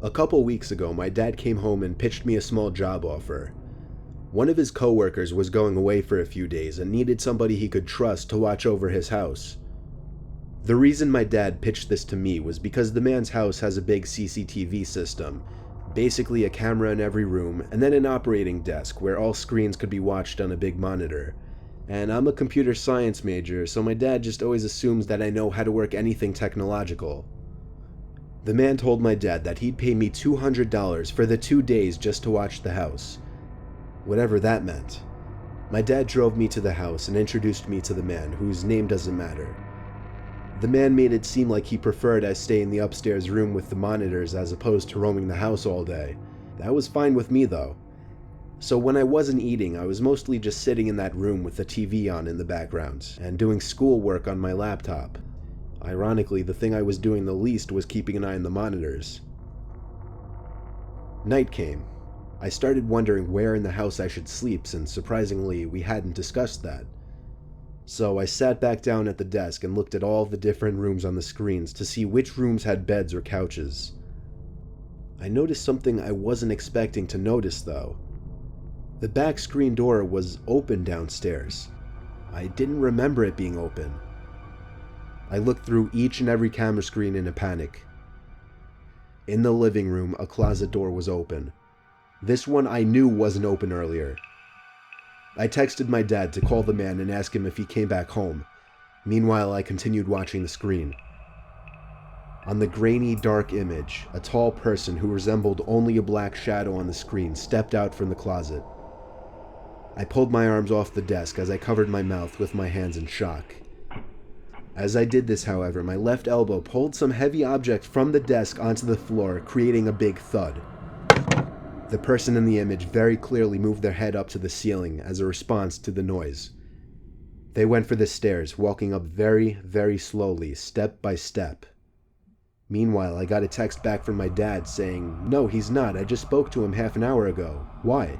A couple weeks ago, my dad came home and pitched me a small job offer. One of his coworkers was going away for a few days and needed somebody he could trust to watch over his house. The reason my dad pitched this to me was because the man's house has a big CCTV system, basically a camera in every room, and then an operating desk where all screens could be watched on a big monitor. And I'm a computer science major, so my dad just always assumes that I know how to work anything technological. The man told my dad that he'd pay me $200 for the 2 days just to watch the house. Whatever that meant. My dad drove me to the house and introduced me to the man, whose name doesn't matter. The man made it seem like he preferred I stay in the upstairs room with the monitors as opposed to roaming the house all day. That was fine with me though. So when I wasn't eating, I was mostly just sitting in that room with the TV on in the background and doing schoolwork on my laptop. Ironically, the thing I was doing the least was keeping an eye on the monitors. Night came. I started wondering where in the house I should sleep, since surprisingly, we hadn't discussed that. So I sat back down at the desk and looked at all the different rooms on the screens to see which rooms had beds or couches. I noticed something I wasn't expecting to notice though. The back screen door was open downstairs. I didn't remember it being open. I looked through each and every camera screen in a panic. In the living room, a closet door was open. This one I knew wasn't open earlier. I texted my dad to call the man and ask him if he came back home. Meanwhile, I continued watching the screen. On the grainy, dark image, a tall person who resembled only a black shadow on the screen stepped out from the closet. I pulled my arms off the desk as I covered my mouth with my hands in shock. As I did this, however, my left elbow pulled some heavy object from the desk onto the floor, creating a big thud. The person in the image very clearly moved their head up to the ceiling as a response to the noise. They went for the stairs, walking up very, very slowly, step by step. Meanwhile, I got a text back from my dad saying, "No, he's not. I just spoke to him half an hour ago. Why?"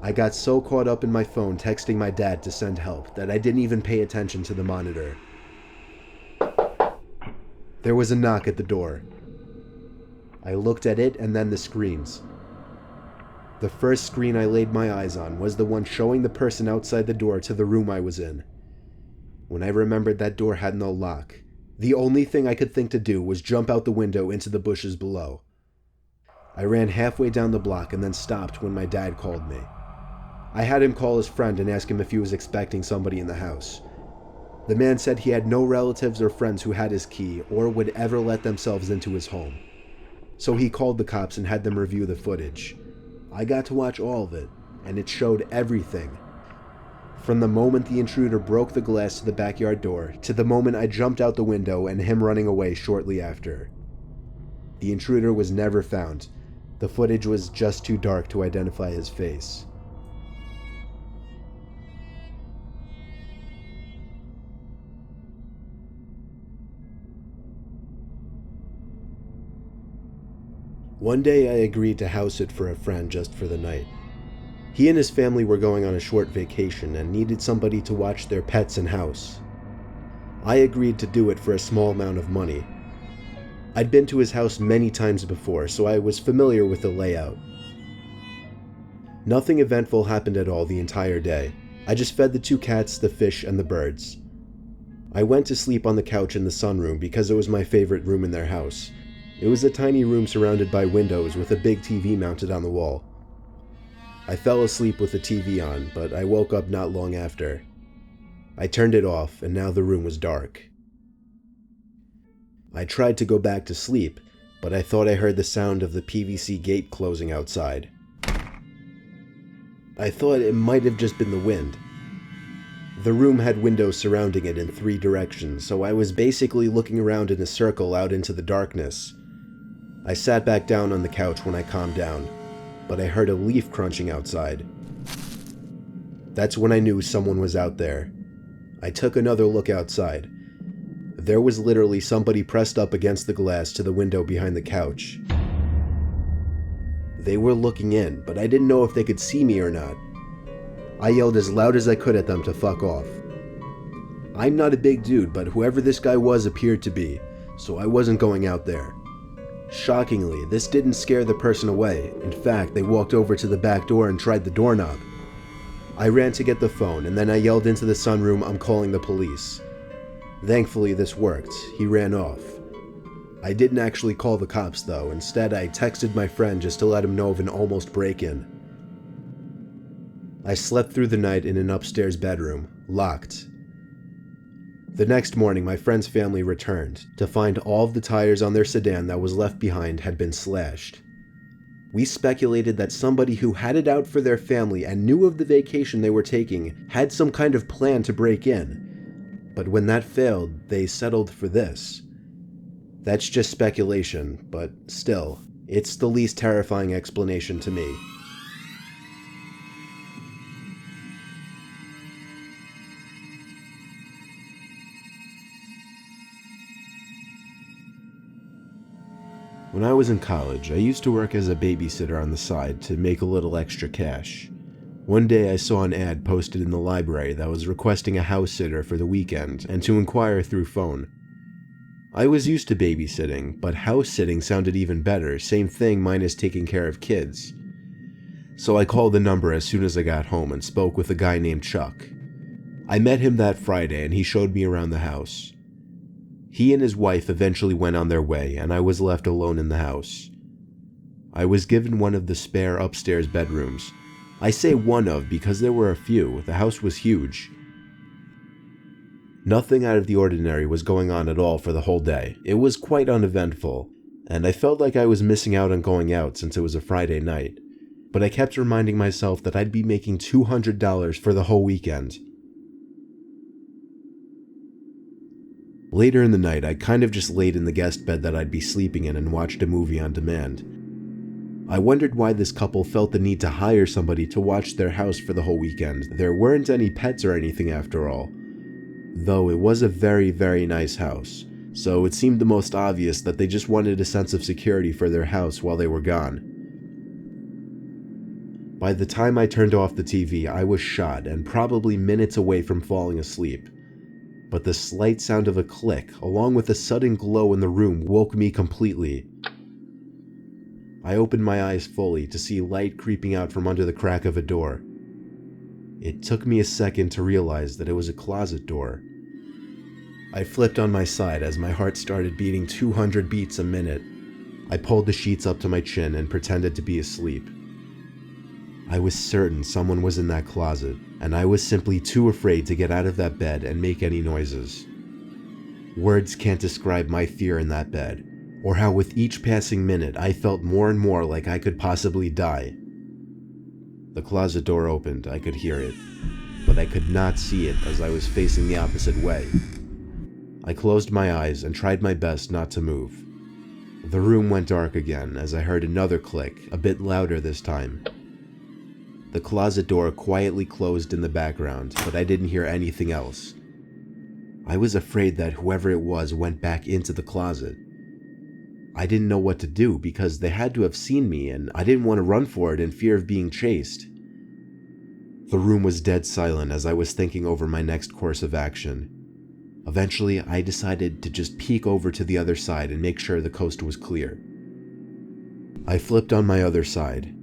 I got so caught up in my phone texting my dad to send help that I didn't even pay attention to the monitor. There was a knock at the door. I looked at it and then the screens. The first screen I laid my eyes on was the one showing the person outside the door to the room I was in. When I remembered that door had no lock, the only thing I could think to do was jump out the window into the bushes below. I ran halfway down the block and then stopped when my dad called me. I had him call his friend and ask him if he was expecting somebody in the house. The man said he had no relatives or friends who had his key or would ever let themselves into his home. So he called the cops and had them review the footage. I got to watch all of it, and it showed everything. From the moment the intruder broke the glass to the backyard door, to the moment I jumped out the window and him running away shortly after. The intruder was never found. The footage was just too dark to identify his face. One day I agreed to house it for a friend just for the night. He and his family were going on a short vacation and needed somebody to watch their pets and house. I agreed to do it for a small amount of money. I'd been to his house many times before, so I was familiar with the layout. Nothing eventful happened at all the entire day. I just fed the 2 cats, the fish, and the birds. I went to sleep on the couch in the sunroom because it was my favorite room in their house. It was a tiny room surrounded by windows with a big TV mounted on the wall. I fell asleep with the TV on, but I woke up not long after. I turned it off, and now the room was dark. I tried to go back to sleep, but I thought I heard the sound of the PVC gate closing outside. I thought it might have just been the wind. The room had windows surrounding it in 3 directions, so I was basically looking around in a circle out into the darkness. I sat back down on the couch when I calmed down, but I heard a leaf crunching outside. That's when I knew someone was out there. I took another look outside. There was literally somebody pressed up against the glass to the window behind the couch. They were looking in, but I didn't know if they could see me or not. I yelled as loud as I could at them to fuck off. I'm not a big dude, but whoever this guy was appeared to be, so I wasn't going out there. Shockingly, this didn't scare the person away. In fact, they walked over to the back door and tried the doorknob. I ran to get the phone, and then I yelled into the sunroom, "I'm calling the police." Thankfully, this worked. He ran off. I didn't actually call the cops, though. Instead, I texted my friend just to let him know of an almost break-in. I slept through the night in an upstairs bedroom, locked. The next morning, my friend's family returned to find all of the tires on their sedan that was left behind had been slashed. We speculated that somebody who had it out for their family and knew of the vacation they were taking had some kind of plan to break in. But when that failed, they settled for this. That's just speculation, but still, it's the least terrifying explanation to me. When I was in college, I used to work as a babysitter on the side to make a little extra cash. One day I saw an ad posted in the library that was requesting a house sitter for the weekend and to inquire through phone. I was used to babysitting, but house sitting sounded even better, same thing minus taking care of kids. So I called the number as soon as I got home and spoke with a guy named Chuck. I met him that Friday and he showed me around the house. He and his wife eventually went on their way and I was left alone in the house. I was given one of the spare upstairs bedrooms. I say one of because there were a few. The house was huge. Nothing out of the ordinary was going on at all for the whole day. It was quite uneventful, and I felt like I was missing out on going out since it was a Friday night. But I kept reminding myself that I'd be making $200 for the whole weekend. Later in the night, I kind of just laid in the guest bed that I'd be sleeping in and watched a movie on demand. I wondered why this couple felt the need to hire somebody to watch their house for the whole weekend. There weren't any pets or anything after all. Though it was a very, very nice house, so it seemed the most obvious that they just wanted a sense of security for their house while they were gone. By the time I turned off the TV, I was shot and probably minutes away from falling asleep. But the slight sound of a click, along with a sudden glow in the room, woke me completely. I opened my eyes fully to see light creeping out from under the crack of a door. It took me a second to realize that it was a closet door. I flipped on my side as my heart started beating 200 beats a minute. I pulled the sheets up to my chin and pretended to be asleep. I was certain someone was in that closet, and I was simply too afraid to get out of that bed and make any noises. Words can't describe my fear in that bed, or how with each passing minute I felt more and more like I could possibly die. The closet door opened, I could hear it, but I could not see it as I was facing the opposite way. I closed my eyes and tried my best not to move. The room went dark again as I heard another click, a bit louder this time. The closet door quietly closed in the background, but I didn't hear anything else. I was afraid that whoever it was went back into the closet. I didn't know what to do because they had to have seen me and I didn't want to run for it in fear of being chased. The room was dead silent as I was thinking over my next course of action. Eventually, I decided to just peek over to the other side and make sure the coast was clear. I flipped on my other side.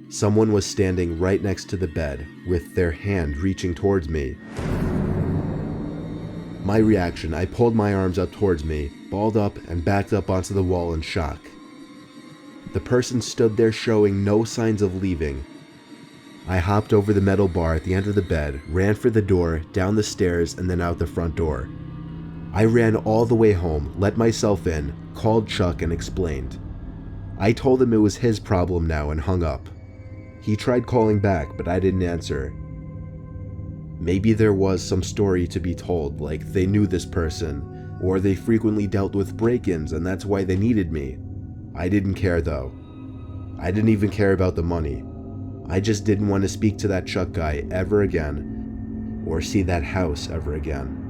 Someone was standing right next to the bed with their hand reaching towards me. My reaction, I pulled my arms up towards me, balled up, and backed up onto the wall in shock. The person stood there showing no signs of leaving. I hopped over the metal bar at the end of the bed, ran for the door, down the stairs, and then out the front door. I ran all the way home, let myself in, called Chuck, and explained. I told him it was his problem now and hung up. He tried calling back, but I didn't answer. Maybe there was some story to be told, like they knew this person, or they frequently dealt with break-ins and that's why they needed me. I didn't care though. I didn't even care about the money. I just didn't want to speak to that Chuck guy ever again, or see that house ever again.